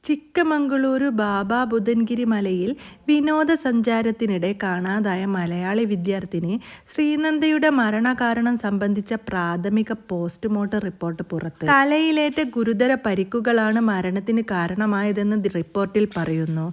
ചിക്കമംഗളൂരു ബാബാ ബുദൻഗിരി മലയിൽ വിനോദസഞ്ചാരത്തിനിടെ കാണാതായ മലയാളി വിദ്യാർത്ഥിനി ശ്രീനന്ദയുടെ മരണകാരണം സംബന്ധിച്ച പ്രാഥമിക പോസ്റ്റ്മോർട്ടം റിപ്പോർട്ട് പുറത്ത്. തലയിലേറ്റ ഗുരുതര പരിക്കുകളാണ് മരണത്തിന് കാരണമായതെന്ന് റിപ്പോർട്ടിൽ പറയുന്നു.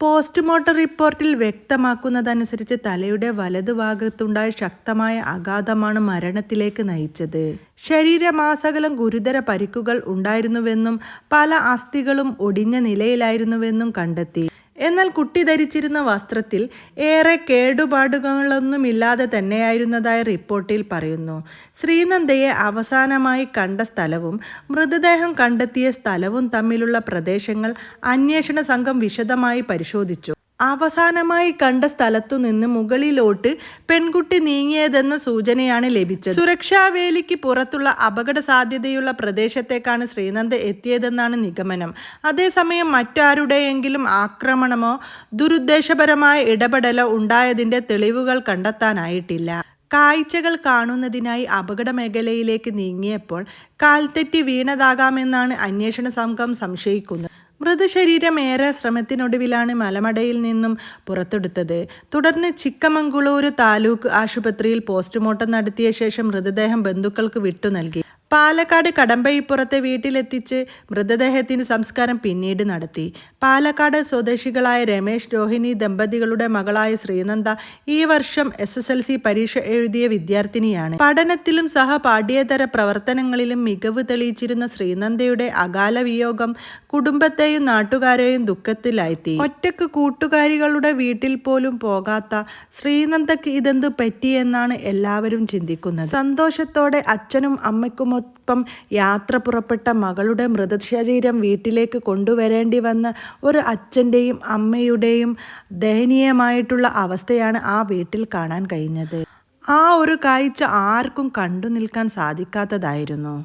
പോസ്റ്റ്മോർട്ടം റിപ്പോർട്ടിൽ വ്യക്തമാക്കുന്നതനുസരിച്ച് തലയുടെ വലതുഭാഗത്തുണ്ടായ ശക്തമായ ആഘാതമാണ് മരണത്തിലേക്ക് നയിച്ചത്. ശരീരമാസകലം ഗുരുതര പരിക്കുകൾ ഉണ്ടായിരുന്നുവെന്നും പല അസ്ഥികളും ഒടിഞ്ഞ നിലയിലായിരുന്നുവെന്നും കണ്ടെത്തി. എന്നാൽ കുട്ടി ധരിച്ചിരുന്ന വസ്ത്രത്തിൽ ഏറെ കേടുപാടുകളൊന്നുമില്ലാതെ തന്നെയായിരുന്നതായി റിപ്പോർട്ടിൽ പറയുന്നു. ശ്രീനന്ദയെ അവസാനമായി കണ്ട സ്ഥലവും മൃതദേഹം കണ്ടെത്തിയ സ്ഥലവും തമ്മിലുള്ള പ്രദേശങ്ങൾ അന്വേഷണ സംഘം വിശദമായി പരിശോധിച്ചു. അവസാനമായി കണ്ട സ്ഥലത്തുനിന്ന് മുകളിലോട്ട് പെൺകുട്ടി നീങ്ങിയതെന്ന സൂചനയാണ് ലഭിച്ചത്. സുരക്ഷാവേലിക്ക് പുറത്തുള്ള അപകട സാധ്യതയുള്ള പ്രദേശത്തേക്കാണ് ശ്രീനന്ദ എത്തിയതെന്നാണ് നിഗമനം. അതേസമയം മറ്റാരുടെയെങ്കിലും ആക്രമണമോ ദുരുദ്ദേശപരമായ ഇടപെടലോ ഉണ്ടായതിൻ്റെ തെളിവുകൾ കണ്ടെത്താനായിട്ടില്ല. കാഴ്ചകൾ കാണുന്നതിനായി അപകട മേഖലയിലേക്ക് നീങ്ങിയപ്പോൾ കാൽതെറ്റി വീണതാകാമെന്നാണ് അന്വേഷണ സംഘം സംശയിക്കുന്നത്. മൃതശരീരം ഏറെ ശ്രമത്തിനൊടുവിലാണ് മലമടയിൽ നിന്നും പുറത്തെടുത്തത്. തുടർന്ന് ചിക്കമംഗളൂരു താലൂക്ക് ആശുപത്രിയിൽ പോസ്റ്റ്മോർട്ടം നടത്തിയ ശേഷം മൃതദേഹം ബന്ധുക്കൾക്ക് വിട്ടു നൽകി. പാലക്കാട് കടമ്പയിപ്പുറത്തെ വീട്ടിലെത്തിച്ച് മൃതദേഹത്തിന് സംസ്കാരം പിന്നീട് നടത്തി. പാലക്കാട് സ്വദേശികളായ രമേശ് രോഹിണി ദമ്പതികളുടെ മകളായ ശ്രീനന്ദ ഈ വർഷം SSLC പരീക്ഷ എഴുതിയ വിദ്യാർത്ഥിനിയാണ്. പഠനത്തിലും പാഠ്യേതര പ്രവർത്തനങ്ങളിലും മികവ് തെളിയിച്ചിരുന്ന ശ്രീനന്ദയുടെ അകാല വിയോഗം കുടുംബത്തെയും നാട്ടുകാരെയും ദുഃഖത്തിലാഴ്ത്തി. ഒറ്റക്ക് കൂട്ടുകാരികളുടെ വീട്ടിൽ പോലും പോകാത്ത ശ്രീനന്ദയ്ക്ക് ഇതെന്തു പറ്റിയെന്നാണ് എല്ലാവരും ചിന്തിക്കുന്നത്. സന്തോഷത്തോടെ അച്ഛനും അമ്മയ്ക്കും ൊപ്പം യാത്ര പുറപ്പെട്ട മകളുടെ മൃതശരീരം വീട്ടിലേക്ക് കൊണ്ടുവരേണ്ടി വന്ന ഒരു അച്ഛൻ്റെയും അമ്മയുടെയും ദയനീയമായിട്ടുള്ള അവസ്ഥയാണ് ആ വീട്ടിൽ കാണാൻ കഴിഞ്ഞത്. ആ ഒരു കാഴ്ച ആർക്കും കണ്ടു നിൽക്കാൻ സാധിക്കാത്തതായിരുന്നു.